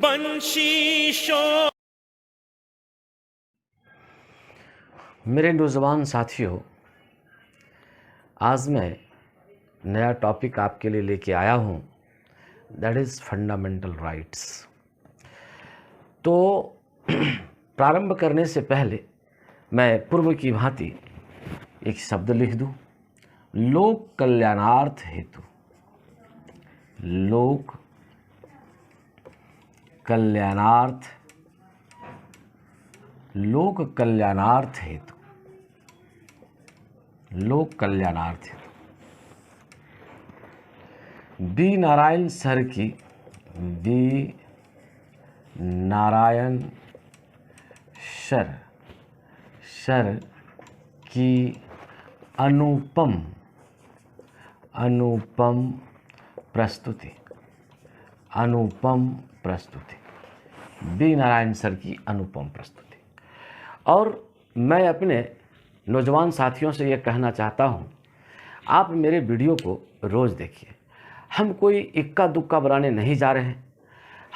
बंशी शोर। मेरे नौजवान साथियों, आज मैं नया टॉपिक आपके लिए लेके आया हूँ, दैट इज़ फंडामेंटल राइट्स। तो प्रारंभ करने से पहले मैं पूर्व की भांति एक शब्द लिख दूँ, लोक कल्याणार्थ हेतु। लोक कल्याणार्थ, लोक कल्याणार्थ हेतु, लोक कल्याणार्थ हेतु। बी नारायण सर की, बी नारायण सर की अनुपम प्रस्तुति, अनुपम प्रस्तुति, बी नारायण सर की अनुपम प्रस्तुति। और मैं अपने नौजवान साथियों से यह कहना चाहता हूँ, आप मेरे वीडियो को रोज़ देखिए। हम कोई इक्का दुक्का बनाने नहीं जा रहे हैं,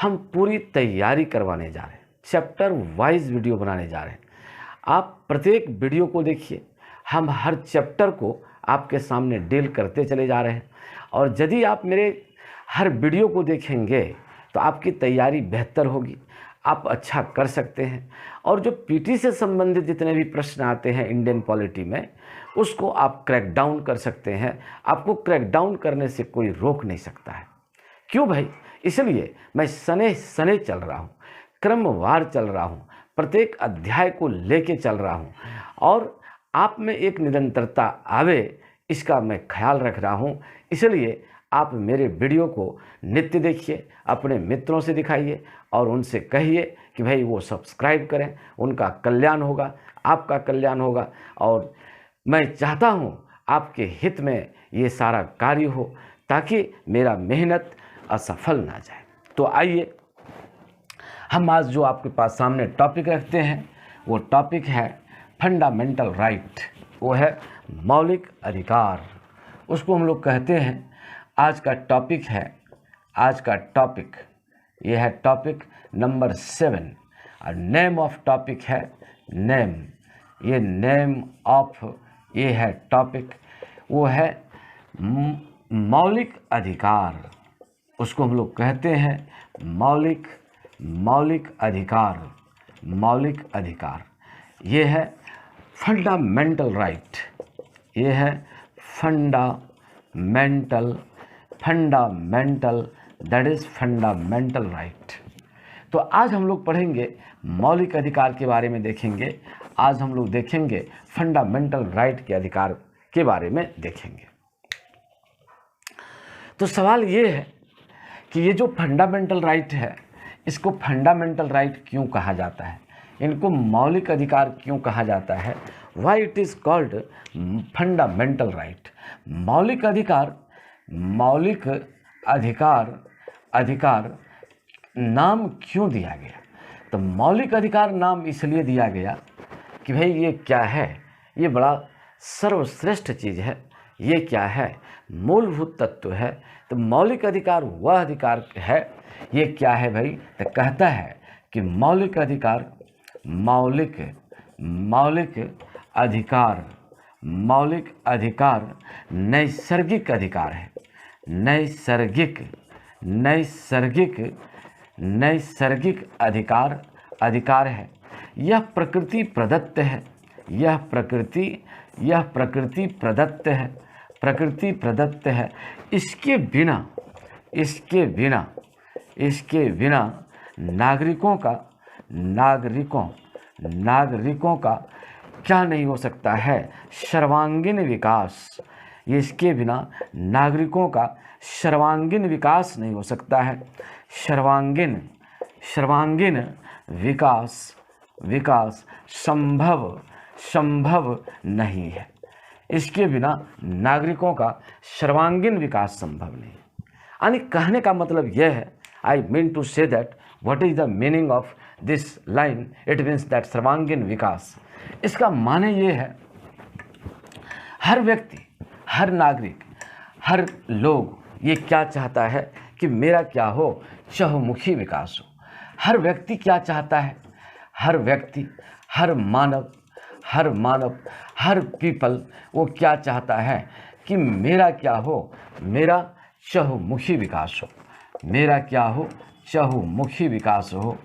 हम पूरी तैयारी करवाने जा रहे हैं, चैप्टर वाइज वीडियो बनाने जा रहे हैं। आप प्रत्येक वीडियो को देखिए, हम हर चैप्टर को आपके सामने डील करते चले जा रहे हैं। और यदि आप मेरे हर वीडियो को देखेंगे तो आपकी तैयारी बेहतर होगी, आप अच्छा कर सकते हैं। और जो पीटी से संबंधित जितने भी प्रश्न आते हैं इंडियन पॉलिटी में, उसको आप क्रैक डाउन कर सकते हैं। आपको क्रैक डाउन करने से कोई रोक नहीं सकता है। क्यों भाई? इसलिए मैं सने सने चल रहा हूँ, क्रमवार चल रहा हूँ, प्रत्येक अध्याय को लेके चल रहा हूँ और आप में एक निरंतरता आवे, इसका मैं ख्याल रख रहा हूँ। इसलिए आप मेरे वीडियो को नित्य देखिए, अपने मित्रों से दिखाइए और उनसे कहिए कि भाई वो सब्सक्राइब करें, उनका कल्याण होगा, आपका कल्याण होगा। और मैं चाहता हूँ आपके हित में ये सारा कार्य हो, ताकि मेरा मेहनत असफल ना जाए। तो आइए, हम आज जो आपके पास सामने टॉपिक रखते हैं, वो टॉपिक है फंडामेंटल राइट, वो है मौलिक अधिकार, उसको हम लोग कहते हैं। आज का टॉपिक है, आज का टॉपिक ये है टॉपिक नंबर 7 और नेम ऑफ टॉपिक है नेम। ये नेम ऑफ ये है टॉपिक, वो है मौलिक अधिकार, उसको हम लोग कहते हैं मौलिक अधिकार, मौलिक अधिकार। ये है फंडामेंटल राइट, ये है fundamental, that is fundamental right. तो आज हम लोग पढ़ेंगे मौलिक अधिकार के बारे में देखेंगे। आज हम लोग देखेंगे फंडामेंटल राइट के अधिकार के बारे में देखेंगे। तो सवाल ये है कि ये जो फंडामेंटल राइट है, इसको फंडामेंटल राइट क्यों कहा जाता है, इनको मौलिक अधिकार क्यों कहा जाता है? Why it is called fundamental right? मौलिक अधिकार, मौलिक अधिकार नाम क्यों दिया गया? तो मौलिक अधिकार नाम इसलिए दिया गया कि भाई ये क्या है, ये बड़ा सर्वश्रेष्ठ चीज़ है, ये क्या है, मूलभूत तत्व है। तो मौलिक अधिकार वह अधिकार है, ये क्या है भाई? तो कहता है कि मौलिक अधिकार, मौलिक अधिकार नैसर्गिक अधिकार है, नैसर्गिक अधिकार है। यह प्रकृति प्रदत्त है, यह प्रकृति प्रदत्त है। इसके बिना नागरिकों का क्या नहीं हो सकता है? सर्वांगीण विकास। इसके बिना नागरिकों का सर्वांगीण विकास नहीं हो सकता है। सर्वांगीण विकास संभव नहीं है। इसके बिना नागरिकों का सर्वांगीण विकास संभव नहीं। यानी कहने का मतलब यह है, I mean to say that what is the meaning of this line? It means that सर्वांगीण विकास, इसका माने ये है, हर व्यक्ति, हर नागरिक, हर लोग ये क्या चाहता है कि मेरा क्या हो? चहुमुखी विकास हो। हर व्यक्ति क्या चाहता है, हर व्यक्ति, हर मानव, हर पीपल वो क्या चाहता है कि मेरा क्या हो, मेरा चहुमुखी विकास हो, मेरा क्या हो, चहुमुखी विकास हो,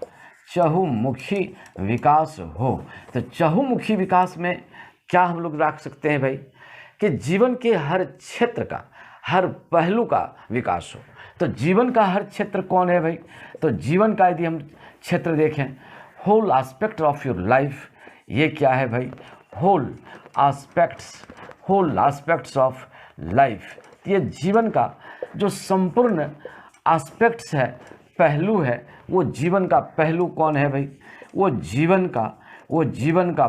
चहुमुखी विकास हो। तो चहुमुखी विकास में क्या हम लोग रख सकते हैं भाई कि जीवन के हर क्षेत्र का, हर पहलू का विकास हो। तो जीवन का हर क्षेत्र कौन है भाई? तो जीवन का यदि हम क्षेत्र देखें, whole aspect of your life, ये क्या है भाई? Whole aspects of life. ये जीवन का जो संपूर्ण एस्पेक्ट्स है, पहलू है, वो जीवन का पहलू कौन है भाई? वो जीवन का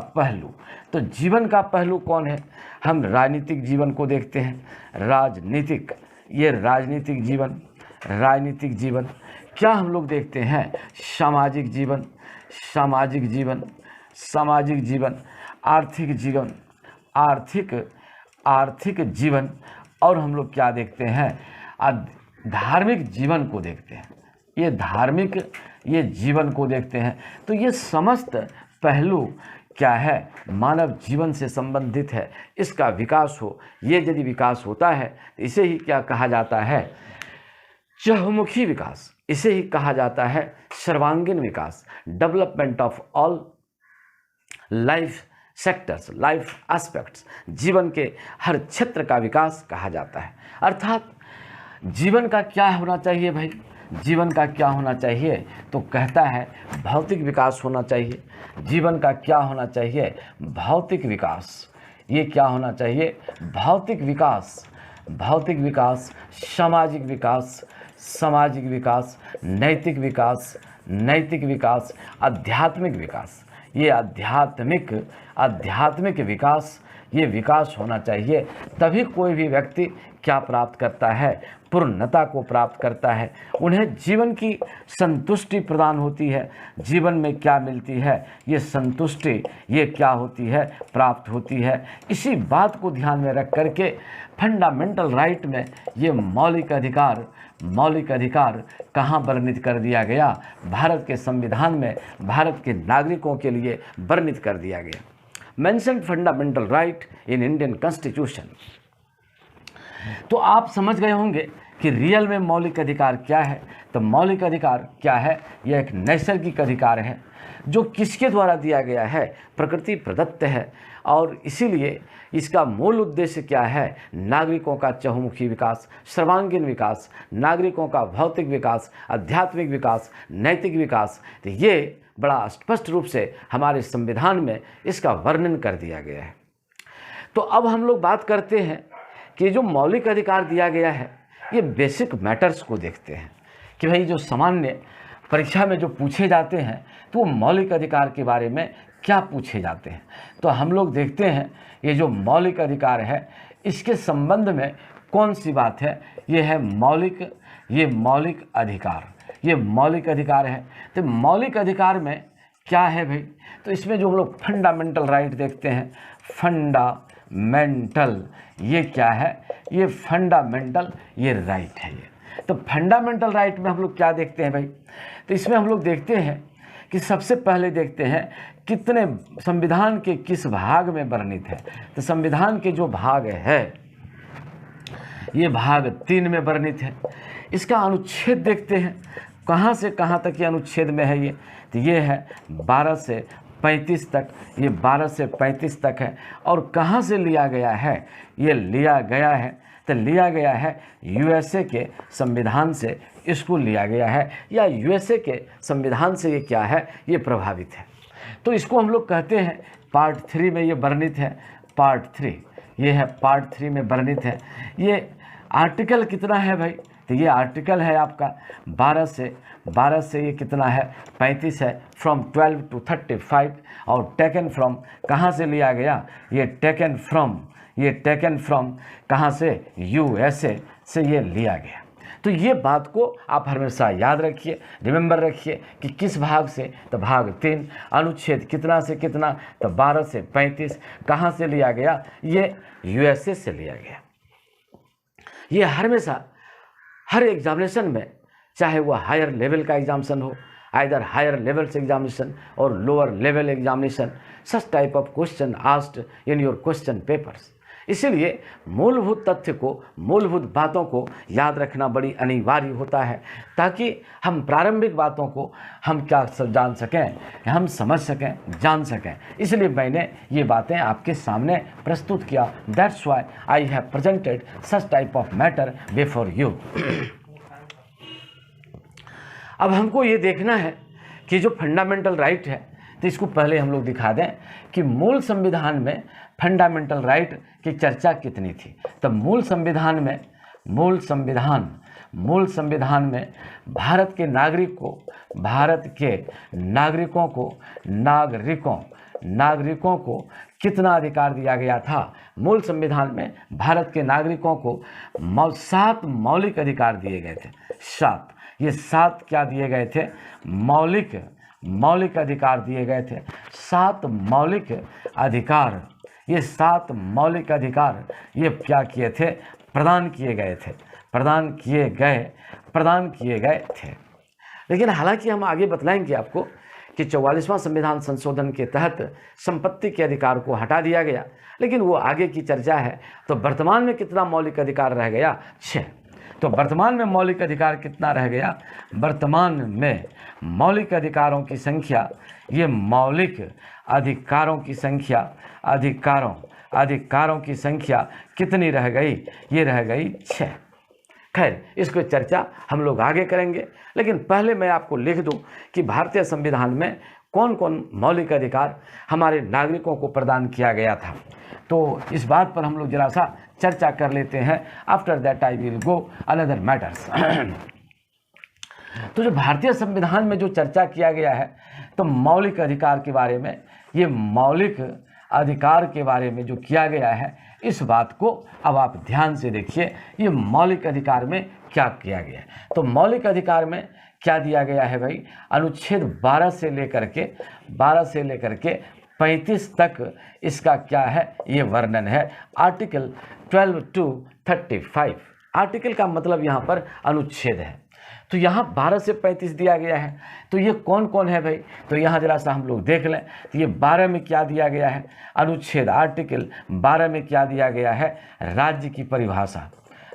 पहलू। तो जीवन का पहलू कौन है? हम राजनीतिक जीवन को देखते हैं, राजनीतिक जीवन। क्या हम लोग देखते हैं? सामाजिक जीवन, आर्थिक जीवन, और हम लोग क्या देखते हैं? धार्मिक जीवन को देखते हैं। ये जीवन को देखते हैं। तो ये समस्त पहलू क्या है? मानव जीवन से संबंधित है। इसका विकास हो, ये यदि विकास होता है तो इसे ही क्या कहा जाता है? चहुमुखी विकास। इसे ही कहा जाता है सर्वांगीण विकास, development of all life sectors, life aspects. जीवन के हर क्षेत्र का विकास कहा जाता है। अर्थात जीवन का क्या होना चाहिए भाई? जीवन का क्या होना चाहिए? तो कहता है भौतिक विकास होना चाहिए। जीवन का क्या होना चाहिए? भौतिक विकास। ये क्या होना चाहिए? भौतिक विकास, सामाजिक विकास, नैतिक विकास, आध्यात्मिक विकास। ये आध्यात्मिक विकास, ये विकास होना चाहिए। तभी कोई भी व्यक्ति क्या प्राप्त करता है? पूर्णता को प्राप्त करता है। उन्हें जीवन की संतुष्टि प्रदान होती है। जीवन में क्या मिलती है? ये संतुष्टि, ये क्या होती है? प्राप्त होती है। इसी बात को ध्यान में रख करके फंडामेंटल राइट में ये मौलिक अधिकार कहाँ वर्णित कर दिया गया? भारत के संविधान में भारत के नागरिकों के लिए वर्णित कर दिया गया। Mentioned fundamental right in Indian constitution. तो आप समझ गए होंगे कि रियल में मौलिक अधिकार क्या है। तो मौलिक अधिकार क्या है? यह एक नैसर्गिक अधिकार है जो किसके द्वारा दिया गया है? प्रकृति प्रदत्त है। और इसीलिए इसका मूल उद्देश्य क्या है? नागरिकों का चहुमुखी विकास, सर्वांगीण विकास, नागरिकों का भौतिक विकास, आध्यात्मिक विकास, नैतिक विकास। तो ये बड़ा स्पष्ट रूप से हमारे संविधान में इसका वर्णन कर दिया गया है। तो अब हम लोग बात करते हैं कि जो मौलिक अधिकार दिया गया है, ये बेसिक मैटर्स को देखते हैं कि भाई जो सामान्य परीक्षा में जो पूछे जाते हैं तो वो मौलिक अधिकार के बारे में क्या पूछे जाते हैं। तो हम लोग देखते हैं ये जो मौलिक अधिकार है, इसके संबंध में कौन सी बात है? ये है मौलिक अधिकार है। तो मौलिक अधिकार में क्या है भाई? तो इसमें जो हम लोग फंडामेंटल राइट देखते हैं, फंडामेंटल, ये क्या है? ये फंडामेंटल, ये राइट है। ये तो फंडामेंटल राइट में हम लोग क्या देखते हैं भाई? तो इसमें हम लोग देखते हैं कि सबसे पहले देखते हैं कितने संविधान के किस भाग में वर्णित है। तो संविधान के जो भाग है, ये भाग 3 में वर्णित है। इसका अनुच्छेद देखते हैं, कहाँ से कहाँ तक ये अनुच्छेद में है। ये तो ये है 12 से 35 तक, ये 12 से 35 तक है। और कहाँ से लिया गया है? ये लिया गया है यूएसए के संविधान से इसको लिया गया है, या यूएसए के संविधान से ये क्या है? ये प्रभावित है। तो इसको हम लोग कहते हैं पार्ट 3 में ये वर्णित है। पार्ट 3, ये है पार्ट 3 में वर्णित है। ये आर्टिकल कितना है भाई? तो ये आर्टिकल है आपका 12 से ये कितना है? 35 है। From 12 to 35। और टेकन फ्रॉम, कहाँ से लिया गया? ये टेकन फ्रॉम कहाँ से? यूएसए से ये लिया गया। तो ये बात को आप हमेशा याद रखिए, रिमेंबर रखिए कि किस भाग से? तो भाग 3, अनुच्छेद कितना से कितना? तो 12 से 35। कहाँ से लिया गया? ये यूएसए से लिया गया। ये हमेशा हर एग्जामिनेशन में, चाहे वो हायर लेवल का एग्जामिनेशन हो, either higher levels examination or lower level examination, such type of question asked in your question papers. इसीलिए मूलभूत तथ्य को, मूलभूत बातों को याद रखना बड़ी अनिवार्य होता है, ताकि हम प्रारंभिक बातों को हम क्या जान सकें, हम समझ सकें, जान सकें। इसलिए मैंने ये बातें आपके सामने प्रस्तुत किया। That's why I have presented such type of matter before you. अब हमको ये देखना है कि जो फंडामेंटल राइट है, तो इसको पहले हम लोग दिखा दें कि मूल संविधान में फंडामेंटल राइट की चर्चा कितनी थी। तब मूल संविधान में भारत के नागरिकों को कितना अधिकार दिया गया था। मूल संविधान में भारत के नागरिकों को 7 मौलिक अधिकार दिए गए थे। 7, ये 7 क्या दिए गए थे? मौलिक अधिकार दिए गए थे। 7 मौलिक अधिकार, ये 7 मौलिक अधिकार ये क्या किए थे? प्रदान किए गए थे। लेकिन हालांकि हम आगे बतलाएंगे आपको कि 44वां संविधान संशोधन के तहत संपत्ति के अधिकार को हटा दिया गया, लेकिन वो आगे की चर्चा है। तो वर्तमान में कितना मौलिक अधिकार रह गया? 6। तो वर्तमान में मौलिक अधिकार कितना रह गया? वर्तमान में मौलिक अधिकारों की संख्या, ये मौलिक अधिकारों की संख्या कितनी रह गई? ये रह गई 6। खैर, इसको चर्चा हम लोग आगे करेंगे, लेकिन पहले मैं आपको लिख दूं कि भारतीय संविधान में कौन कौन मौलिक अधिकार हमारे नागरिकों को प्रदान किया गया था। तो इस बात पर हम लोग जरा सा चर्चा कर लेते हैं। After that I will go another matters. तो जो भारतीय संविधान में जो चर्चा किया गया है, तो मौलिक अधिकार के बारे में, ये मौलिक अधिकार के बारे में जो किया गया है, इस बात को अब आप ध्यान से देखिए। ये मौलिक अधिकार में क्या किया गया है? तो मौलिक अधिकार में क्या दिया गया है भाई? अनुच्छेद 12 से लेकर के 35 तक इसका क्या है? ये वर्णन है। Article 12 to 35। आर्टिकल का मतलब यहाँ पर अनुच्छेद है। तो यहाँ 12 से 35 दिया गया है। तो ये कौन कौन है भाई? तो यहाँ जरा सा हम लोग देख लें। तो ये 12 में क्या दिया गया है? अनुच्छेद आर्टिकल 12 में क्या दिया गया है? राज्य की परिभाषा।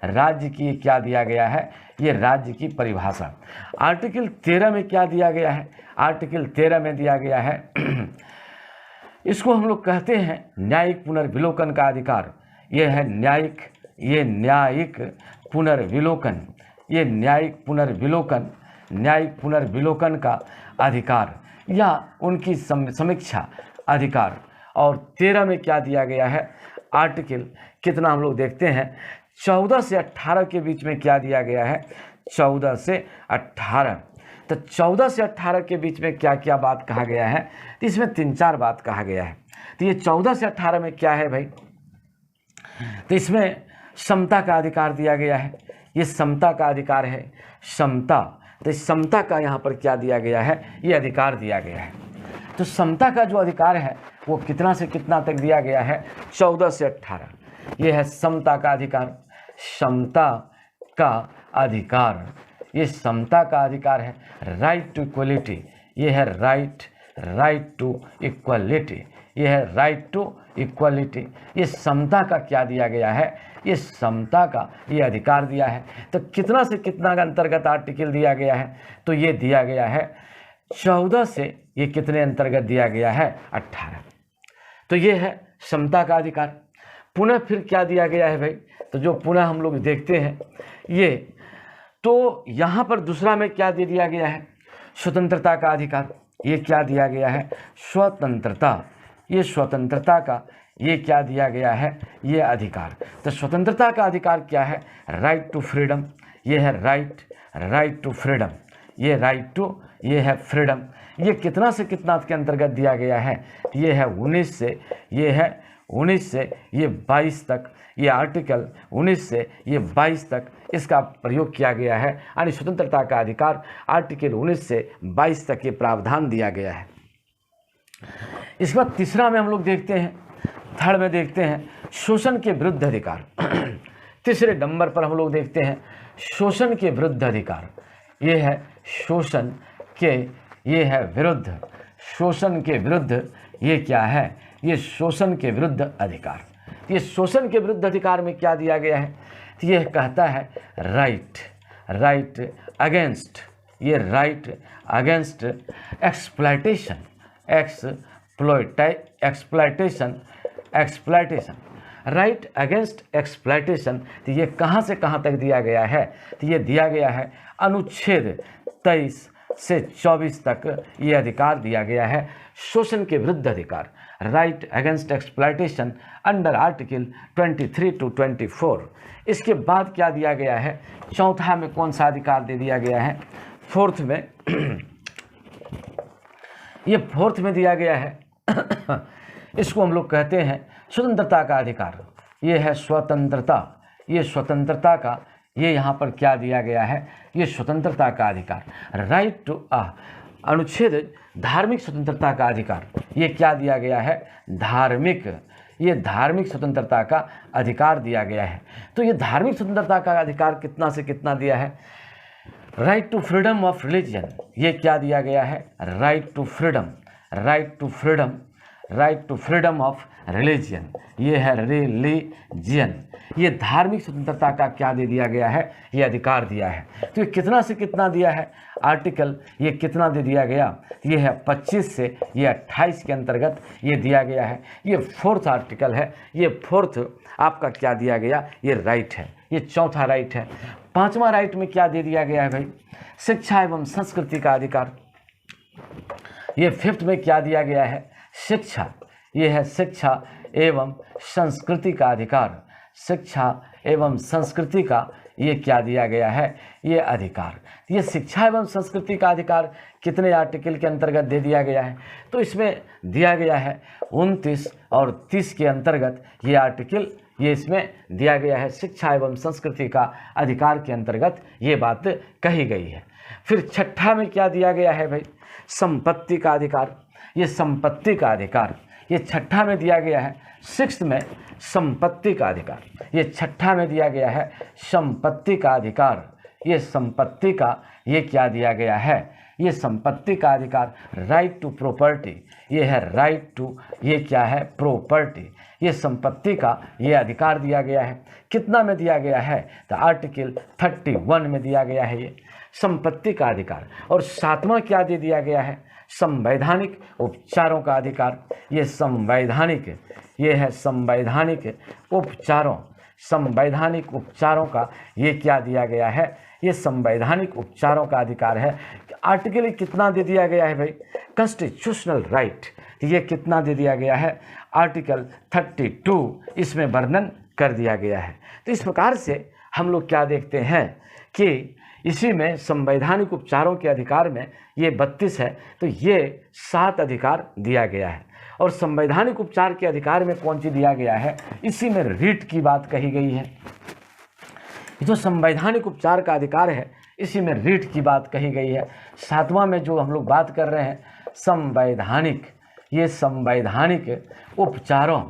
राज्य की क्या दिया गया है? ये राज्य की परिभाषा। आर्टिकल 13 में क्या दिया गया है? आर्टिकल 13 में दिया गया है इसको हम लोग कहते हैं न्यायिक पुनर्विलोकन का अधिकार। ये है न्यायिक पुनर्विलोकन, ये न्यायिक पुनर्विलोकन का अधिकार या उनकी समीक्षा अधिकार। और 13 में क्या दिया गया है? आर्टिकल कितना हम लोग देखते हैं, 14 से 18 के बीच में क्या दिया गया है? 14 से 18। तो 14 से 18 के बीच में क्या क्या बात कहा गया है? तो इसमें 3-4 बात कहा गया है। तो ये 14 से 18 में क्या है भाई? तो इसमें समता का अधिकार दिया गया है। ये समता का अधिकार है, समता। तो इस समता का यहाँ पर क्या दिया गया है? ये अधिकार दिया गया है। तो समता का जो अधिकार है वो कितना से कितना तक दिया गया है? 14 से 18। ये है समता का अधिकार। समता का अधिकार, ये समता का अधिकार है। राइट टू इक्वलिटी, ये है राइट टू इक्वलिटी, ये है राइट टू इक्वलिटी। ये समता का क्या दिया गया है? ये समता का ये अधिकार दिया है। तो कितना से कितना का अंतर्गत आर्टिकल दिया गया है? तो ये दिया गया है 14 से, ये कितने अंतर्गत दिया गया है? 18। तो ये है समता का अधिकार। पुनः फिर क्या दिया गया है भाई? तो जो पुनः हम लोग देखते हैं ये, तो यहाँ पर दूसरा में क्या दे दिया गया है? स्वतंत्रता का अधिकार। ये क्या दिया गया है? स्वतंत्रता। ये स्वतंत्रता का ये क्या दिया गया है? ये अधिकार। तो स्वतंत्रता का अधिकार क्या है? Right to freedom. ये है राइट टू फ्रीडम, ये राइट टू, ये है फ्रीडम। ये कितना से कितना के अंतर्गत दिया गया है? ये है 19 से, ये है 19 से ये 22 तक। ये आर्टिकल 19 से ये 22 तक इसका प्रयोग किया गया है। यानी स्वतंत्रता का अधिकार आर्टिकल 19 से 22 तक ये प्रावधान दिया गया है। इसके बाद तीसरा में हम लोग देखते हैं, थर्ड में देखते हैं शोषण के विरुद्ध अधिकार। तीसरे नंबर पर हम लोग देखते हैं शोषण के विरुद्ध अधिकार। ये है शोषण के ये है विरुद्ध, शोषण के विरुद्ध ये क्या है, ये शोषण के विरुद्ध अधिकार। ये शोषण के विरुद्ध अधिकार में क्या दिया गया है, तो ये कहता है राइट, राइट अगेंस्ट, ये right against exploitation, exploitation, right against exploitation. तो ये कहाँ से कहाँ तक दिया गया है, तो ये दिया गया है अनुच्छेद 23 से 24 तक ये अधिकार दिया गया है, शोषण के विरुद्ध अधिकार, right against exploitation under article 23 to 24। इसके बाद क्या दिया गया है, चौथा में कौन सा अधिकार दे दिया गया है, फोर्थ में ये फोर्थ में दिया गया है इसको हम लोग कहते हैं स्वतंत्रता का अधिकार। ये है स्वतंत्रता, ये स्वतंत्रता का, ये यहाँ पर क्या दिया गया है, ये स्वतंत्रता का अधिकार, राइट टू अनुच्छेद धार्मिक स्वतंत्रता का अधिकार, ये क्या दिया गया है, धार्मिक, ये धार्मिक स्वतंत्रता का अधिकार दिया गया है। तो ये धार्मिक स्वतंत्रता का अधिकार कितना से कितना दिया है, right to freedom of religion, ये क्या दिया गया है, right to freedom, right to freedom, right to freedom of religion, ये है रिलीजन, ये धार्मिक स्वतंत्रता का क्या दे दिया गया है, ये अधिकार दिया है। तो ये कितना से कितना दिया है आर्टिकल, ये कितना दे दिया गया, ये है 25 से ये 28 के अंतर्गत ये दिया गया है। ये फोर्थ आर्टिकल है, ये फोर्थ आपका क्या दिया गया, ये राइट है, ये चौथा राइट है। पांचवा राइट में क्या दे दिया गया है भाई, शिक्षा एवं संस्कृति का अधिकार, ये फिफ्थ में क्या दिया गया है, शिक्षा, ये है शिक्षा एवं संस्कृति का अधिकार, शिक्षा एवं संस्कृति का ये क्या दिया गया है, ये अधिकार। ये शिक्षा एवं संस्कृति का अधिकार कितने आर्टिकल के अंतर्गत दे दिया गया है, तो इसमें दिया गया है 29 और 30 के अंतर्गत ये आर्टिकल, ये इसमें दिया गया है शिक्षा एवं संस्कृति का अधिकार के अंतर्गत ये बात कही गई है। फिर छठा में क्या दिया गया है भाई, संपत्ति का अधिकार, ये संपत्ति का अधिकार, ये छठा में दिया गया है, सिक्स्थ में संपत्ति का अधिकार, ये छठा में दिया गया है संपत्ति का अधिकार, ये संपत्ति का ये क्या दिया गया है, ये संपत्ति का अधिकार, राइट टू प्रॉपर्टी, ये है राइट टू, ये क्या है प्रॉपर्टी, ये संपत्ति का ये अधिकार दिया गया है। कितना में दिया गया है, तो आर्टिकल 31 में दिया गया है ये संपत्ति का अधिकार। और सातवां क्या दे दिया गया है, संवैधानिक उपचारों का अधिकार, ये संवैधानिक, ये है संवैधानिक उपचारों, संवैधानिक उपचारों का ये क्या दिया गया है, ये संवैधानिक उपचारों का अधिकार है। आर्टिकल कितना दे दिया गया है भाई, कॉन्स्टिट्यूशनल राइट, ये कितना दे दिया गया है, आर्टिकल 32 इसमें वर्णन कर दिया गया है। तो इस प्रकार से हम लोग क्या देखते हैं कि इसी में संवैधानिक उपचारों के अधिकार में ये 32 है, तो ये 7 अधिकार दिया गया है। और संवैधानिक उपचार के अधिकार में कौन सी दिया गया है, इसी में रीट की बात कही गई है। जो संवैधानिक उपचार का अधिकार है इसी में रीट की बात कही गई है। सातवां में जो हम लोग बात कर रहे हैं संवैधानिक, ये संवैधानिक उपचारों,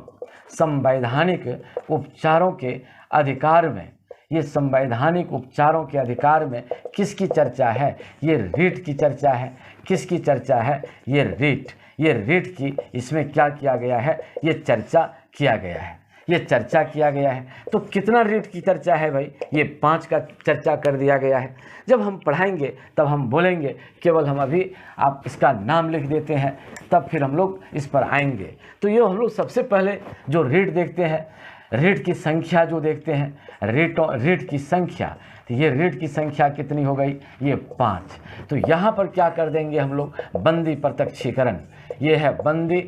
संवैधानिक उपचारों के अधिकार में, ये संवैधानिक उपचारों के अधिकार में किसकी चर्चा है, ये रीट की चर्चा है। किसकी चर्चा है, ये रीट, ये रीट की इसमें क्या किया गया है, ये चर्चा किया गया है, ये चर्चा किया गया है। तो कितना रीट की चर्चा है भाई, ये 5 का चर्चा कर दिया गया है। जब हम पढ़ाएंगे तब हम बोलेंगे, केवल हम अभी आप इसका नाम लिख देते हैं तब फिर हम लोग इस पर आएंगे। तो ये हम लोग सबसे पहले जो रीट देखते हैं, रीट की संख्या जो देखते हैं, रीट की संख्या, तो ये रीट की संख्या कितनी हो गई, ये 5। तो यहाँ पर क्या कर देंगे हम लोग, बंदी प्रत्यक्षीकरण, ये है बंदी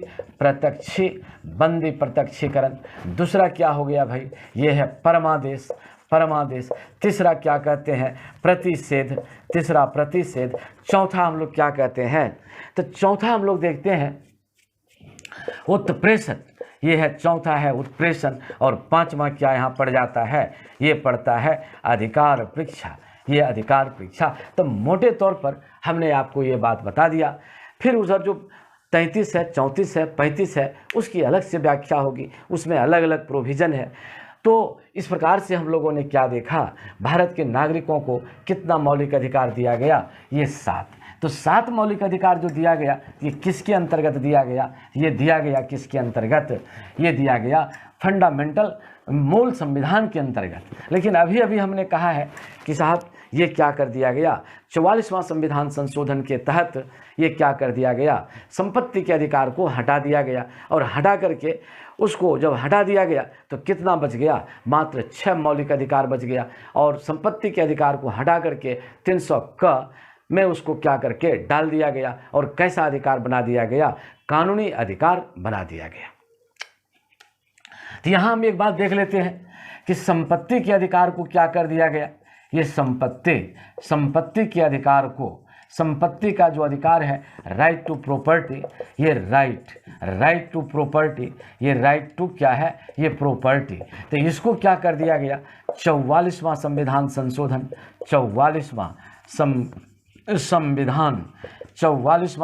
प्रत्यक्षीकरण। दूसरा क्या हो गया भाई, ये है परमादेश, परमादेश। तीसरा क्या कहते हैं, प्रतिषेध, तीसरा प्रतिषेध। चौथा हम लोग क्या कहते हैं, तो चौथा हम लोग देखते हैं उत्प्रेषण, ये है चौथा है उत्प्रेषण। और पांचवा क्या यहाँ पड़ जाता है, ये पड़ता है अधिकार परीक्षा, ये अधिकार परीक्षा। तो मोटे तौर पर हमने आपको ये बात बता दिया। फिर उधर जो 33 है, 34 है, 35 है, उसकी अलग से व्याख्या होगी, उसमें अलग अलग प्रोविज़न है। तो इस प्रकार से हम लोगों ने क्या देखा, भारत के नागरिकों को कितना मौलिक अधिकार दिया गया, ये 7। तो 7 मौलिक अधिकार जो दिया गया ये किसके अंतर्गत दिया गया? ये दिया गया किसके अंतर्गत? ये दिया गया फंडामेंटल मूल संविधान के अंतर्गत। लेकिन अभी अभी हमने कहा है कि साहब ये क्या कर दिया गया, 44वां संविधान संशोधन के तहत ये क्या कर दिया गया, संपत्ति के अधिकार को हटा दिया गया। और हटा करके उसको जब हटा दिया गया तो कितना बच गया? मात्र 6 मौलिक अधिकार बच गया। और संपत्ति के अधिकार को हटा करके 300 क में उसको क्या करके डाल दिया गया। और कैसा अधिकार बना दिया गया? कानूनी अधिकार बना दिया गया। तो यहाँ हम एक बात देख लेते हैं कि संपत्ति के अधिकार को क्या कर दिया गया। ये संपत्ति के अधिकार को, संपत्ति का जो अधिकार है, राइट टू प्रॉपर्टी, ये राइट टू प्रॉपर्टी, ये राइट टू क्या है? ये प्रॉपर्टी। तो इसको क्या कर दिया गया? 44वां संविधान संशोधन, 44वां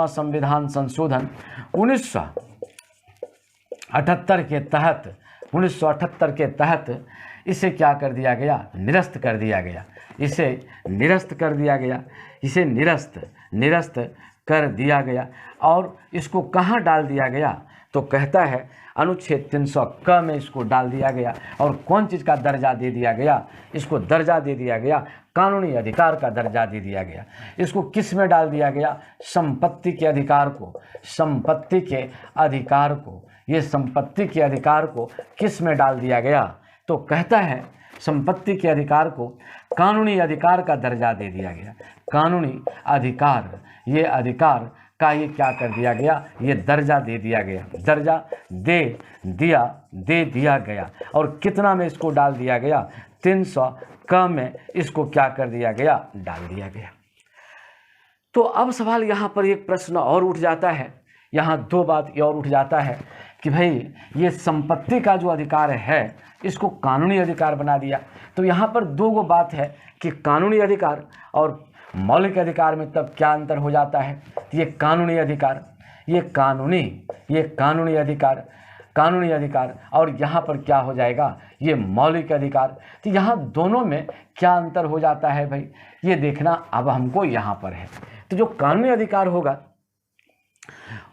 संविधान संशोधन 1978 के तहत इसे क्या कर दिया गया? निरस्त कर दिया गया। इसे निरस्त कर दिया गया। और इसको कहाँ डाल दिया गया? तो कहता है अनुच्छेद 300 क में इसको डाल दिया गया। और कौन चीज़ का दर्जा दे दिया गया? इसको दर्जा दे दिया गया, कानूनी अधिकार का दर्जा दे दिया गया। इसको किस में डाल दिया गया? संपत्ति के अधिकार को, संपत्ति के अधिकार को, ये संपत्ति के अधिकार को किस में डाल दिया गया? तो कहता है संपत्ति के अधिकार को कानूनी अधिकार का दर्जा दे दिया गया। कानूनी अधिकार, ये अधिकार का ये क्या कर दिया गया? ये दर्जा दे दिया गया, दर्जा दे दिया गया। और कितना में इसको डाल दिया गया? 300 क में इसको क्या कर दिया गया? डाल दिया गया। तो अब सवाल यहाँ पर एक प्रश्न और उठ जाता है, यहाँ 2 बात और उठ जाता है कि भाई ये संपत्ति का जो अधिकार है इसको कानूनी अधिकार बना दिया। तो यहाँ पर 2 बात है कि कानूनी अधिकार और मौलिक अधिकार में तब क्या अंतर हो जाता है? ये कानूनी अधिकार, ये कानूनी अधिकार और यहाँ पर क्या हो जाएगा? ये मौलिक अधिकार। तो यहाँ दोनों में क्या अंतर हो जाता है भाई? ये देखना अब हमको यहाँ पर है। तो जो कानूनी अधिकार होगा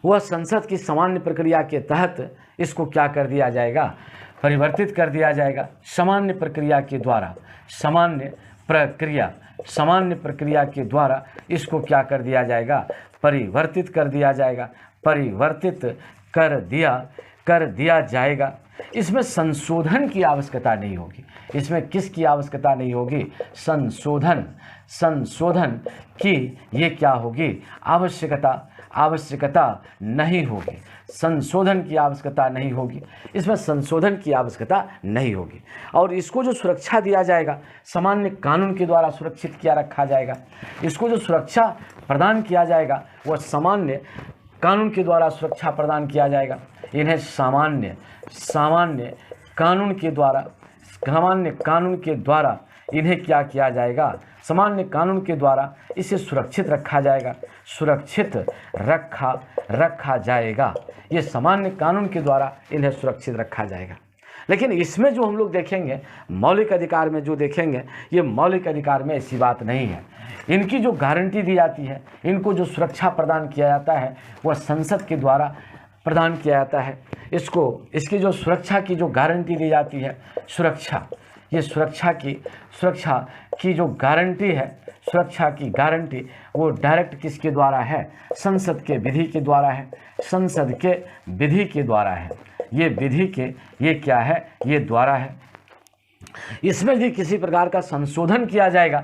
वह संसद की सामान्य प्रक्रिया के तहत इसको क्या कर दिया जाएगा? परिवर्तित कर दिया जाएगा। सामान्य प्रक्रिया के द्वारा, सामान्य प्रक्रिया के द्वारा इसको क्या कर दिया जाएगा? परिवर्तित कर दिया जाएगा, परिवर्तित कर दिया जाएगा। इसमें संशोधन की आवश्यकता नहीं होगी। इसमें किसकी आवश्यकता नहीं होगी? संशोधन की ये क्या होगी? आवश्यकता नहीं होगी। संशोधन की आवश्यकता नहीं होगी। इसमें संशोधन की आवश्यकता नहीं होगी। और इसको जो सुरक्षा दिया जाएगा सामान्य कानून के द्वारा सुरक्षित किया रखा जाएगा। इसको जो सुरक्षा प्रदान किया जाएगा वह सामान्य कानून के द्वारा सुरक्षा प्रदान किया जाएगा। इन्हें सामान्य कानून के द्वारा इन्हें क्या किया जाएगा? सामान्य कानून के द्वारा इसे सुरक्षित रखा जाएगा, सुरक्षित रखा जाएगा। ये सामान्य कानून के द्वारा इन्हें सुरक्षित रखा जाएगा। लेकिन इसमें जो हम लोग देखेंगे मौलिक अधिकार में जो देखेंगे, ये मौलिक अधिकार में ऐसी बात नहीं है। इनकी जो गारंटी दी जाती है, इनको जो सुरक्षा प्रदान किया जाता है वह संसद के द्वारा प्रदान किया जाता है। इसकी जो सुरक्षा की जो गारंटी दी जाती है, ये सुरक्षा की जो गारंटी है, सुरक्षा की गारंटी वो डायरेक्ट किसके द्वारा है? संसद के विधि के द्वारा है, संसद के विधि के द्वारा है। ये विधि के ये क्या है? ये द्वारा है। इसमें भी किसी प्रकार का संशोधन किया जाएगा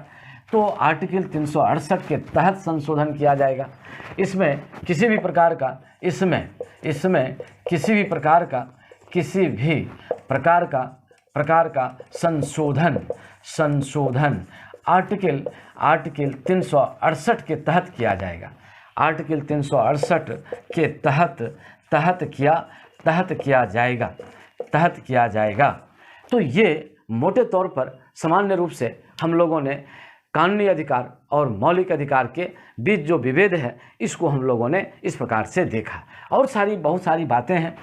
तो आर्टिकल 368 के तहत संशोधन किया जाएगा। इसमें किसी भी प्रकार का संशोधन आर्टिकल 368 के तहत किया जाएगा। आर्टिकल 368 के तहत किया जाएगा। तो ये मोटे तौर पर सामान्य रूप से हम लोगों ने कानूनी अधिकार और मौलिक अधिकार के बीच जो विभेद है इसको हम लोगों ने इस प्रकार से देखा। और बहुत सारी बातें हैं।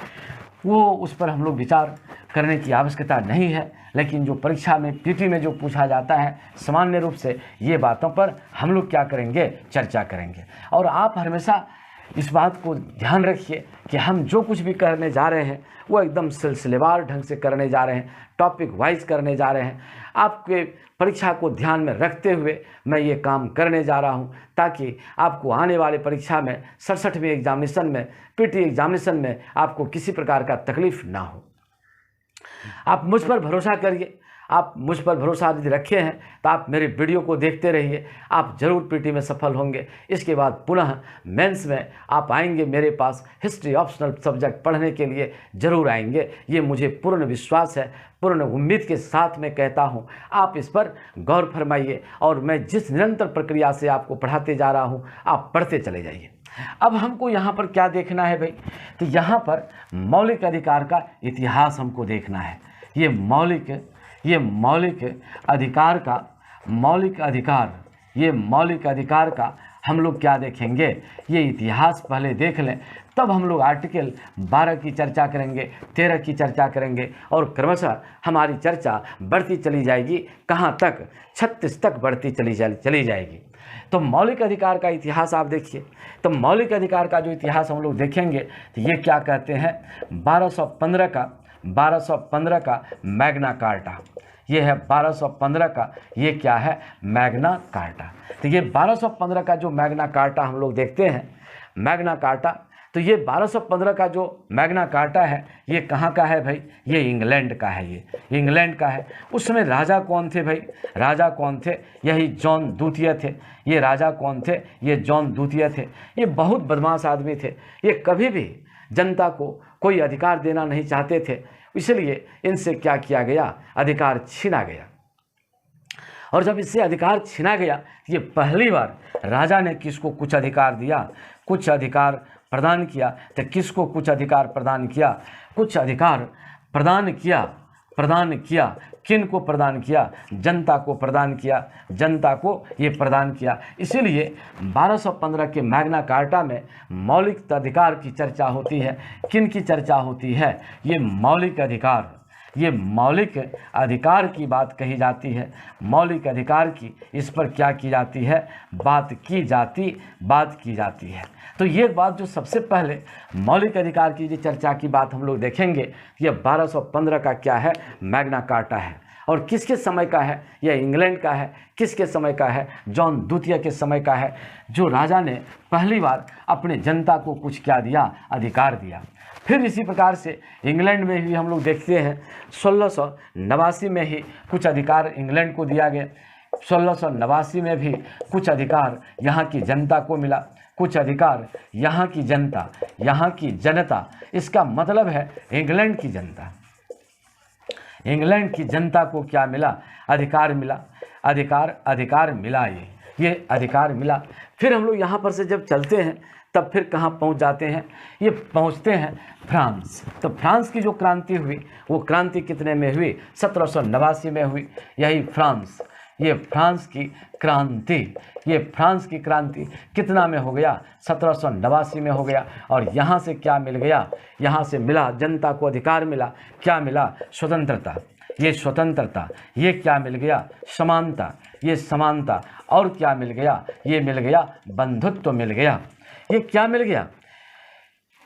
वो उस पर हम लोग विचार करने की आवश्यकता नहीं है। लेकिन जो परीक्षा में पीटी में जो पूछा जाता है सामान्य रूप से, ये बातों पर हम लोग क्या करेंगे, चर्चा करेंगे। और आप हमेशा इस बात को ध्यान रखिए कि हम जो कुछ भी करने जा रहे हैं वो एकदम सिलसिलेवार ढंग से करने जा रहे हैं, टॉपिक वाइज करने जा रहे हैं। आपके परीक्षा को ध्यान में रखते हुए मैं ये काम करने जा रहा हूँ, ताकि आपको आने वाले परीक्षा में 67वें एग्जामिनेशन में, पीटी एग्जामिनेशन में आपको किसी प्रकार का तकलीफ ना हो। आप मुझ पर भरोसा करिए। आप मुझ पर भरोसा यदि रखे हैं तो आप मेरे वीडियो को देखते रहिए, आप जरूर पीटी में सफल होंगे। इसके बाद पुनः मेंस में आप आएंगे मेरे पास, हिस्ट्री ऑप्शनल सब्जेक्ट पढ़ने के लिए ज़रूर आएंगे। ये मुझे पूर्ण विश्वास है, पूर्ण उम्मीद के साथ मैं कहता हूँ। आप इस पर गौर फरमाइए और मैं जिस निरंतर प्रक्रिया से आपको पढ़ाते जा रहा हूँ आप पढ़ते चले जाइए। अब हमको यहाँ पर क्या देखना है भाई, तो यहाँ पर मौलिक अधिकार का इतिहास हमको देखना है। ये मौलिक अधिकार का मौलिक अधिकार का हम लोग क्या देखेंगे, ये इतिहास पहले देख लें, तब हम लोग आर्टिकल 12 की चर्चा करेंगे, 13 की चर्चा करेंगे और क्रमशः हमारी चर्चा बढ़ती चली जाएगी। कहाँ तक, 36 तक बढ़ती चली जाएगी। तो मौलिक अधिकार का इतिहास आप देखिए। तो मौलिक अधिकार का जो इतिहास हम लोग देखेंगे तो ये क्या कहते हैं, 1215 का मैग्ना कार्टा। ये है 1215 का, ये क्या है, मैग्ना कार्टा। तो ये 1215 का जो मैग्ना कार्टा हम लोग देखते हैं, मैग्ना कार्टा, तो ये 1215 का जो मैग्ना कार्टा है ये कहाँ का है भाई, ये इंग्लैंड का है। ये इंग्लैंड का है। उस समय राजा कौन थे भाई, राजा कौन थे, यही जॉन द्वितीय थे। ये राजा कौन थे, ये जॉन द्वितीय थे। ये बहुत बदमाश आदमी थे। ये कभी भी जनता को कोई अधिकार देना नहीं चाहते थे, इसलिए इनसे क्या किया गया, अधिकार छीना गया। और जब इससे अधिकार छीना गया, ये पहली बार राजा ने किसको कुछ अधिकार दिया, कुछ अधिकार प्रदान किया। तो किसको कुछ अधिकार प्रदान किया, कुछ अधिकार प्रदान किया, किन को प्रदान किया, जनता को प्रदान किया, जनता को ये प्रदान किया। इसीलिए 1215 के मैग्ना कार्टा में मौलिक अधिकार की चर्चा होती है। किन की चर्चा होती है, ये मौलिक अधिकार की बात कही जाती है। मौलिक अधिकार की, इस पर क्या की जाती है, बात की जाती है। तो ये बात जो सबसे पहले मौलिक अधिकार की जो चर्चा की बात हम लोग देखेंगे, ये 1215 का क्या है, मैग्ना कार्टा है। और किसके समय का है, यह इंग्लैंड का है। किसके समय का है, जॉन द्वितीय के समय का है, जो राजा ने पहली बार अपने जनता को कुछ क्या दिया, अधिकार दिया। फिर इसी प्रकार से इंग्लैंड में भी हम लोग देखते हैं 1689 में ही कुछ अधिकार इंग्लैंड को दिया गया। 1689 में भी कुछ अधिकार यहाँ की जनता को मिला, कुछ अधिकार यहाँ की जनता, इसका मतलब है इंग्लैंड की जनता। इंग्लैंड की जनता को क्या मिला, अधिकार मिला, अधिकार मिला। ये अधिकार मिला। फिर हम लोग यहाँ पर से जब चलते हैं तब फिर कहाँ पहुँच जाते हैं, ये पहुँचते हैं फ्रांस। तो फ्रांस की जो क्रांति हुई, वो क्रांति कितने में हुई, 1789 में हुई। यही फ्रांस, ये फ्रांस की क्रांति कितना में हो गया, 1789 में हो गया। और यहाँ से क्या मिल गया, यहाँ से मिला, जनता को अधिकार मिला। क्या मिला, स्वतंत्रता। ये क्या मिल गया, समानता। ये समानता। और क्या मिल गया, ये मिल गया बंधुत्व मिल गया। ये क्या मिल गया,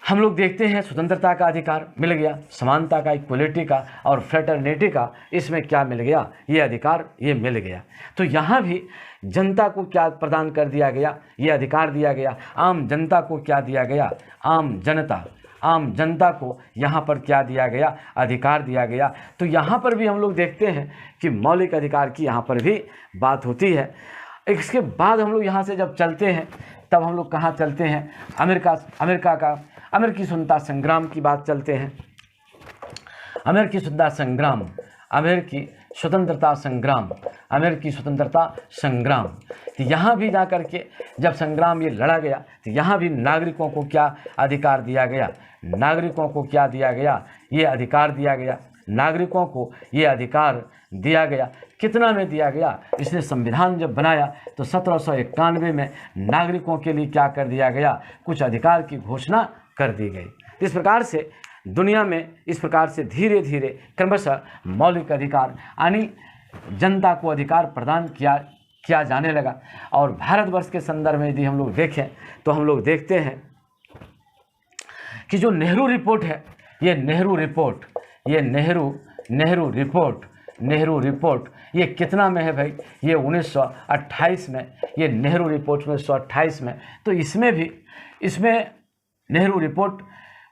हम लोग देखते हैं स्वतंत्रता का अधिकार मिल गया, समानता का, इक्वलिटी का और फ्रेटर्निटी का, इसमें क्या मिल गया, ये अधिकार ये मिल गया। तो यहाँ भी जनता को क्या प्रदान कर दिया गया, ये अधिकार दिया गया। आम जनता को क्या दिया गया, आम जनता को यहाँ पर क्या दिया गया, अधिकार दिया गया। तो यहाँ पर भी हम लोग देखते हैं कि मौलिक अधिकार की यहाँ पर भी बात होती है। इसके बाद हम लोग यहाँ से जब चलते हैं तब हम लोग कहाँ चलते हैं, अमेरिकी स्वतंत्रता संग्राम की बात चलते हैं। अमेरिकी स्वतंत्रता संग्राम। तो यहाँ भी जा कर के जब संग्राम ये लड़ा गया तो यहाँ भी नागरिकों को क्या अधिकार दिया गया, नागरिकों को क्या दिया गया, ये अधिकार दिया गया। नागरिकों को ये अधिकार दिया गया। कितना में दिया गया, इसने संविधान जब बनाया तो 1791 में नागरिकों के लिए क्या कर दिया गया, कुछ अधिकार की घोषणा कर दी गई। इस प्रकार से दुनिया में इस प्रकार से धीरे धीरे क्रमशः मौलिक अधिकार यानी जनता को अधिकार प्रदान किया जाने लगा। और भारतवर्ष के संदर्भ में यदि हम लोग देखें तो हम लोग देखते हैं कि जो नेहरू रिपोर्ट है, ये नेहरू रिपोर्ट ये कितना में है भाई? ये 1928 में, ये नेहरू रिपोर्ट 1928 में। तो इसमें नेहरू रिपोर्ट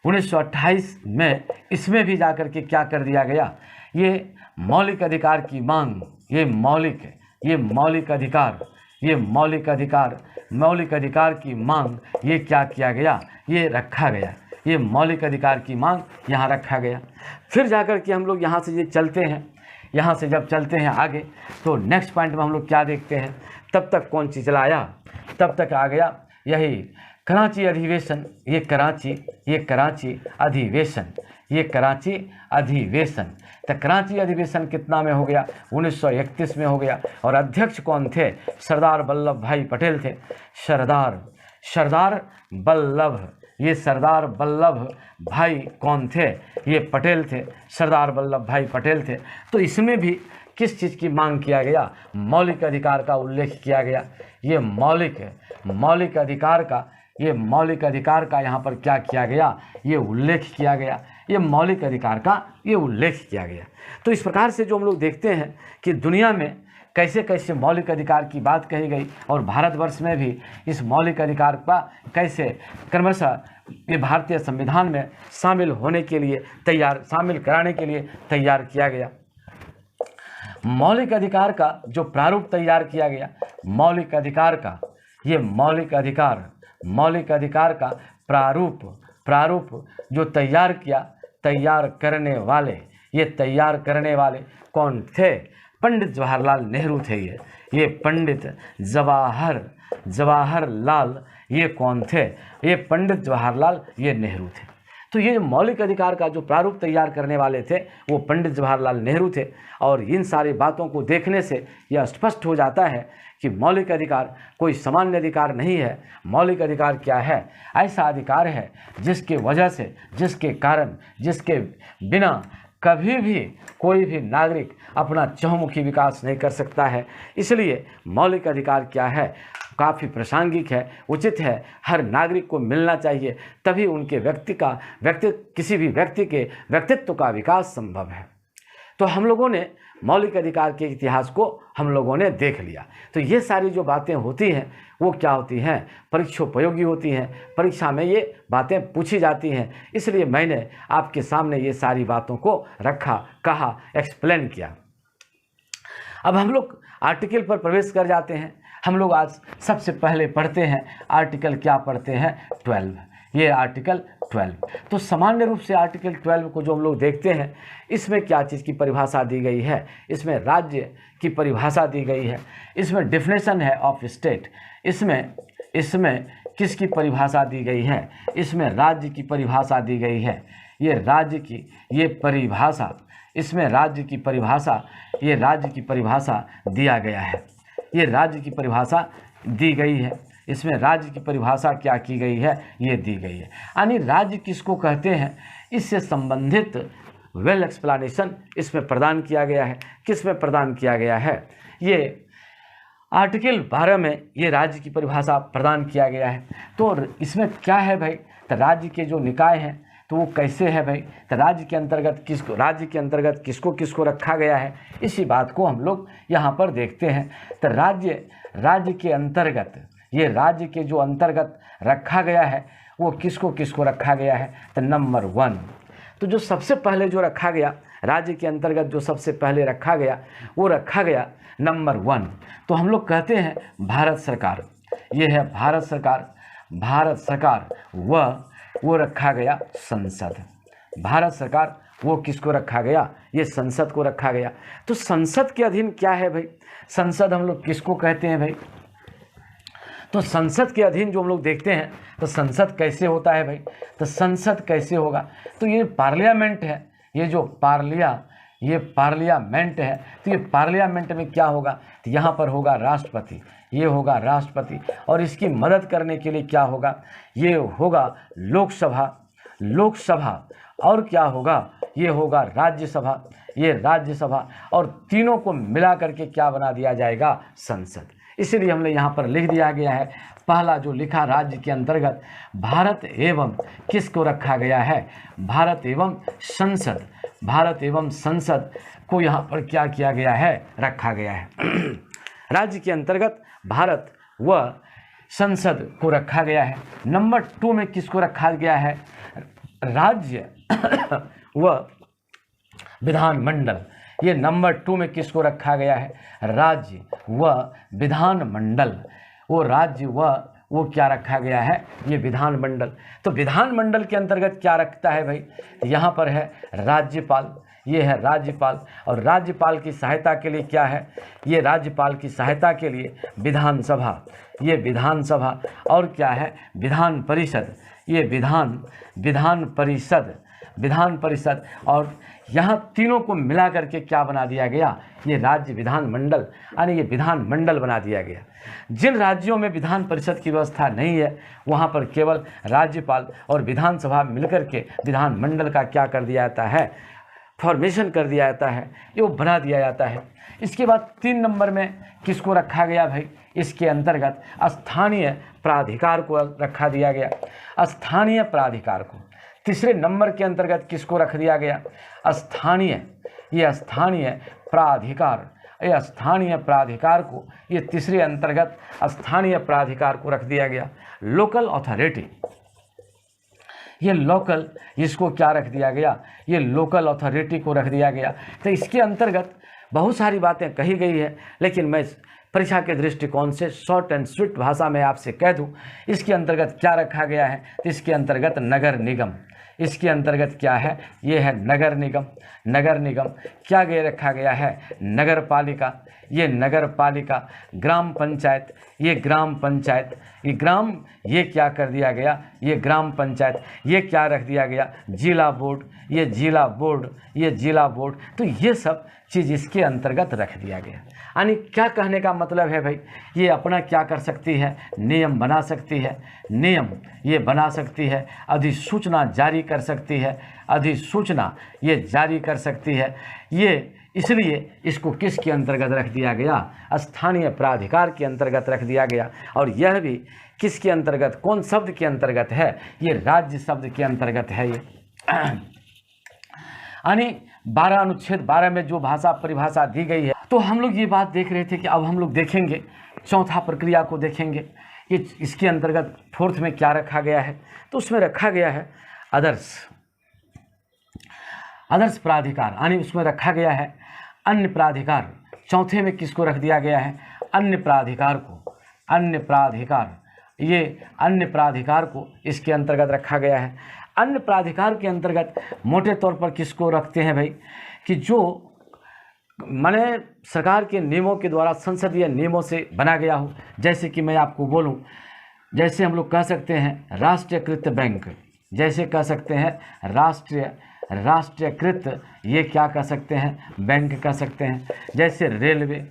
1928 में इसमें भी जाकर के क्या कर दिया गया, ये मौलिक अधिकार की मांग, ये मौलिक अधिकार की मांग, ये क्या किया गया, ये रखा गया, ये मौलिक अधिकार की मांग यहाँ रखा गया। फिर जाकर के हम लोग यहाँ से ये चलते हैं, यहाँ से जब चलते हैं आगे तो नेक्स्ट पॉइंट में हम लोग क्या देखते हैं, तब तक कौन चीज़ चला आया, तब तक आ गया यही कराची अधिवेशन। ये कराची अधिवेशन। तो कराची अधिवेशन कितना में हो गया? 1931 में हो गया। और अध्यक्ष कौन थे? सरदार वल्लभ भाई पटेल थे। सरदार वल्लभ भाई कौन थे? ये पटेल थे, सरदार वल्लभ भाई पटेल थे। तो इसमें भी किस चीज़ की मांग किया गया? मौलिक अधिकार का उल्लेख किया गया। ये मौलिक अधिकार का यहाँ पर क्या किया गया? ये उल्लेख किया गया। ये मौलिक अधिकार का ये उल्लेख किया गया। तो इस प्रकार से जो हम लोग देखते हैं कि दुनिया में कैसे कैसे मौलिक अधिकार की बात कही गई और भारतवर्ष में भी इस मौलिक अधिकार का कैसे क्रमशः ये भारतीय संविधान में शामिल कराने के लिए तैयार किया गया। मौलिक अधिकार का जो प्रारूप तैयार किया गया, मौलिक अधिकार का प्रारूप जो तैयार करने वाले कौन थे? पंडित जवाहरलाल नेहरू थे। ये पंडित जवाहरलाल ये कौन थे? ये पंडित जवाहरलाल ये नेहरू थे। तो ये मौलिक अधिकार का जो प्रारूप तैयार करने वाले थे वो पंडित जवाहरलाल नेहरू थे। और इन सारी बातों को देखने से यह स्पष्ट हो जाता है कि मौलिक अधिकार कोई सामान्य अधिकार नहीं है। मौलिक अधिकार क्या है? ऐसा अधिकार है जिसके वजह से, जिसके कारण, जिसके बिना कभी भी कोई भी नागरिक अपना चहुमुखी विकास नहीं कर सकता है। इसलिए मौलिक अधिकार क्या है? काफ़ी प्रासंगिक है, उचित है, हर नागरिक को मिलना चाहिए, तभी उनके किसी भी व्यक्ति के व्यक्तित्व का विकास संभव है। तो हम लोगों ने मौलिक अधिकार के इतिहास को हम लोगों ने देख लिया। तो ये सारी जो बातें होती हैं वो क्या होती हैं? परीक्षोपयोगी होती हैं, परीक्षा में ये बातें पूछी जाती हैं। इसलिए मैंने आपके सामने ये सारी बातों को रखा, कहा, एक्सप्लेन किया। अब हम लोग आर्टिकल पर प्रवेश कर जाते हैं। हम लोग आज सबसे पहले पढ़ते हैं आर्टिकल, क्या पढ़ते हैं? 12। ये आर्टिकल 12। तो सामान्य रूप से आर्टिकल 12 को जो हम लोग देखते हैं, इसमें क्या चीज़ की परिभाषा दी गई है? इसमें राज्य की परिभाषा दी गई है। इसमें डिफिनेशन है ऑफ स्टेट। इसमें किसकी परिभाषा दी गई है? इसमें राज्य की परिभाषा दी गई है। ये राज्य की परिभाषा दिया गया है। ये राज्य की परिभाषा दी गई है। इसमें राज्य की परिभाषा क्या की गई है? ये दी गई है। यानी राज्य किसको कहते हैं, इससे संबंधित वेल एक्सप्लेनेशन इसमें प्रदान किया गया है। किस में प्रदान किया गया है? ये आर्टिकल 12 में ये राज्य की परिभाषा प्रदान किया गया है। तो इसमें क्या है भाई? तो राज्य के जो निकाय हैं तो वो कैसे है भाई? तो राज्य के अंतर्गत किसको रखा गया है, इसी बात को हम लोग यहाँ पर देखते हैं। तो राज्य के अंतर्गत, ये राज्य के जो अंतर्गत रखा गया है वो किसको रखा गया है? तो नंबर 1। तो जो सबसे पहले जो रखा गया राज्य के अंतर्गत, जो सबसे पहले रखा गया वो रखा गया नंबर 1। तो हम लोग कहते हैं भारत सरकार। ये है भारत सरकार वो रखा गया संसद। भारत सरकार वो किसको रखा गया? ये संसद को रखा गया। तो संसद के अधीन क्या है भाई? संसद हम लोग किसको कहते हैं भाई? तो संसद के अधीन जो हम लोग देखते हैं, तो संसद कैसे होता है भाई? तो संसद कैसे होगा? तो ये पार्लियामेंट है, ये जो पार्लियामेंट है। तो ये पार्लियामेंट में क्या होगा? तो यहाँ पर होगा राष्ट्रपति, ये होगा राष्ट्रपति। और इसकी मदद करने के लिए क्या होगा? ये होगा लोकसभा। लोकसभा, और क्या होगा, ये होगा राज्यसभा, ये राज्यसभा, और तीनों को मिला करके क्या बना दिया जाएगा, संसद। इसीलिए हमने यहाँ पर लिख दिया गया है, पहला जो लिखा राज्य के अंतर्गत भारत एवं किसको रखा गया है, भारत एवं संसद, भारत एवं संसद को यहाँ पर क्या किया गया है, रखा गया है। राज्य के अंतर्गत भारत व संसद को रखा गया है। नंबर 2 में किसको रखा गया है, राज्य व विधानमंडल। ये नंबर 2 में किसको रखा गया है, राज्य व विधानमंडल। वो राज्य व वो क्या रखा गया है, ये विधानमंडल। तो विधानमंडल के अंतर्गत क्या रखता है भाई, यहाँ पर है राज्यपाल, ये है राज्यपाल, और राज्यपाल की सहायता के लिए क्या है, ये राज्यपाल की सहायता के लिए विधानसभा, ये विधानसभा, और क्या है विधान परिषद, ये विधान परिषद, और यहाँ तीनों को मिला करके क्या बना दिया गया, ये राज्य विधानमंडल, यानी ये विधानमंडल बना दिया गया। जिन राज्यों में विधान परिषद की व्यवस्था नहीं है वहाँ पर केवल राज्यपाल और विधानसभा मिलकर के विधानमंडल का क्या कर दिया जाता है, फॉर्मेशन कर दिया जाता है, ये वो बना दिया जाता है। इसके बाद 3 नंबर में किसको रखा गया भाई, इसके अंतर्गत स्थानीय प्राधिकार को रखा दिया गया, स्थानीय प्राधिकार को। तीसरे नंबर के अंतर्गत किसको रख दिया गया, स्थानीय प्राधिकार, ये स्थानीय प्राधिकार को, ये तीसरे अंतर्गत स्थानीय प्राधिकार को रख दिया गया। लोकल अथॉरिटी, ये लोकल, इसको क्या रख दिया गया, ये लोकल अथॉरिटी को रख दिया गया। तो इसके अंतर्गत बहुत सारी बातें कही गई है, लेकिन मैं परीक्षा के दृष्टिकोण से शॉर्ट एंड स्वीट भाषा में आपसे कह दूं, इसके अंतर्गत क्या रखा गया है, तो इसके अंतर्गत नगर निगम, इसके अंतर्गत क्या है, ये है नगर निगम। नगर निगम क्या रखा गया है, नगर पालिका, ये नगर पालिका, ग्राम पंचायत, ये ग्राम पंचायत, ये ग्राम, ये क्या कर दिया गया, ये ग्राम पंचायत, ये क्या रख दिया गया, जिला बोर्ड, ये जिला बोर्ड, ये जिला बोर्ड। तो ये सब चीज़ इसके अंतर्गत रख दिया गया। यानी क्या कहने का मतलब है भाई, ये अपना क्या कर सकती है, नियम बना सकती है, नियम ये बना सकती है, अधिसूचना जारी कर सकती है, अधिसूचना ये जारी कर सकती है। ये इसलिए इसको किसके अंतर्गत रख दिया गया, स्थानीय प्राधिकार के अंतर्गत रख दिया गया। और यह भी किसके अंतर्गत, कौन शब्द के अंतर्गत है, ये राज्य शब्द के अंतर्गत है। ये यानी 12 अनुच्छेद 12 में जो भाषा परिभाषा दी गई है, तो हम लोग ये बात देख रहे थे कि अब हम लोग देखेंगे चौथा प्रक्रिया को देखेंगे। ये इसके अंतर्गत 4th में क्या रखा गया है, तो उसमें रखा गया है आदर्श प्राधिकार, यानी उसमें रखा गया है अन्य प्राधिकार। चौथे में किसको रख दिया गया है, अन्य प्राधिकार को, अन्य प्राधिकार, ये अन्य प्राधिकार को इसके अंतर्गत रखा गया है। अन्य प्राधिकार के अंतर्गत मोटे तौर पर किसको रखते हैं भाई, कि जो माने सरकार के नियमों के द्वारा, संसदीय नियमों से बना गया हो। जैसे कि मैं आपको बोलूं, जैसे हम लोग कह सकते हैं राष्ट्रीयकृत बैंक, जैसे कह सकते हैं राष्ट्रीयकृत, ये क्या कह सकते हैं, बैंक कह सकते हैं। जैसे रेलवे,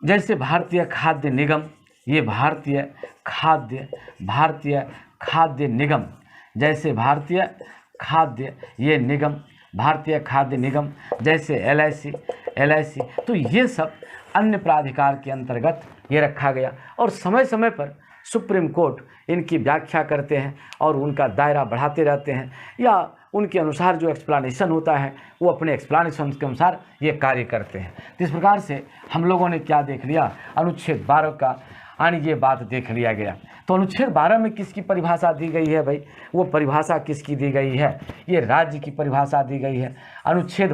जैसे भारतीय खाद्य निगम, ये भारतीय खाद्य निगम, जैसे भारतीय खाद्य निगम, जैसे LIC। तो ये सब अन्य प्राधिकार के अंतर्गत ये रखा गया। और समय समय पर सुप्रीम कोर्ट इनकी व्याख्या करते हैं और उनका दायरा बढ़ाते रहते हैं, या उनके अनुसार जो एक्सप्लेनेशन होता है वो अपने एक्सप्लेनेशन के अनुसार ये कार्य करते हैं। तो इस प्रकार से हम लोगों ने क्या देख लिया, अनुच्छेद 12 का, यानी ये बात देख लिया गया। तो अनुच्छेद 12 में किसकी परिभाषा दी गई है भाई, वो परिभाषा किसकी दी गई है, ये राज्य की परिभाषा दी गई है। अनुच्छेद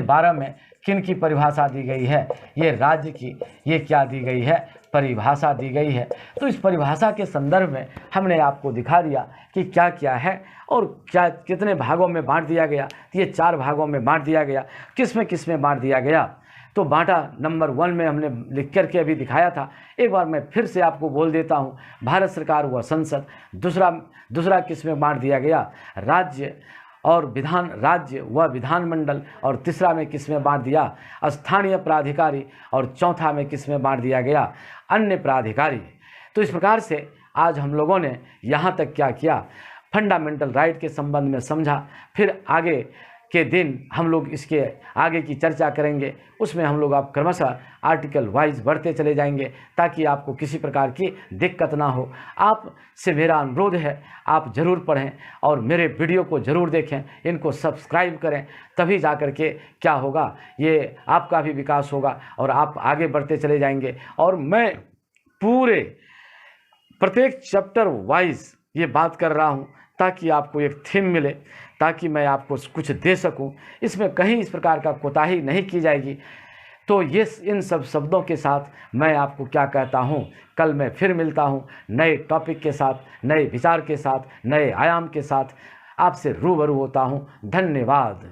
12 में किन की परिभाषा दी गई है, ये राज्य की, ये क्या दी गई है, परिभाषा दी गई है। तो इस परिभाषा के संदर्भ में हमने आपको दिखा दिया कि क्या क्या है और क्या कितने भागों में बांट दिया गया। ये 4 भागों में बांट दिया गया। किस में बांट दिया गया, तो बांटा नंबर 1 में हमने लिख करके अभी दिखाया था। एक बार मैं फिर से आपको बोल देता हूँ, भारत सरकार व संसद। दूसरा किस में बांट दिया गया, राज्य व विधानमंडल। और तीसरा में किस में बांट दिया, स्थानीय प्राधिकारी। और चौथा में किस में बांट दिया गया, अन्य प्राधिकारी। तो इस प्रकार से आज हम लोगों ने यहाँ तक क्या किया, फंडामेंटल राइट के संबंध में समझा। फिर आगे के दिन हम लोग इसके आगे की चर्चा करेंगे, उसमें हम लोग आप क्रमशः आर्टिकल वाइज बढ़ते चले जाएंगे ताकि आपको किसी प्रकार की दिक्कत ना हो। आपसे मेरा अनुरोध है, आप ज़रूर पढ़ें और मेरे वीडियो को ज़रूर देखें, इनको सब्सक्राइब करें, तभी जा कर के क्या होगा, ये आपका भी विकास होगा और आप आगे बढ़ते चले जाएंगे। और मैं पूरे प्रत्येक चैप्टर वाइज ये बात कर रहा हूँ ताकि आपको एक थीम मिले, ताकि मैं आपको कुछ दे सकूं। इसमें कहीं इस प्रकार का कोताही नहीं की जाएगी। तो ये इन सब शब्दों के साथ मैं आपको क्या कहता हूं, कल मैं फिर मिलता हूं नए टॉपिक के साथ, नए विचार के साथ, नए आयाम के साथ आपसे रूबरू होता हूं। धन्यवाद।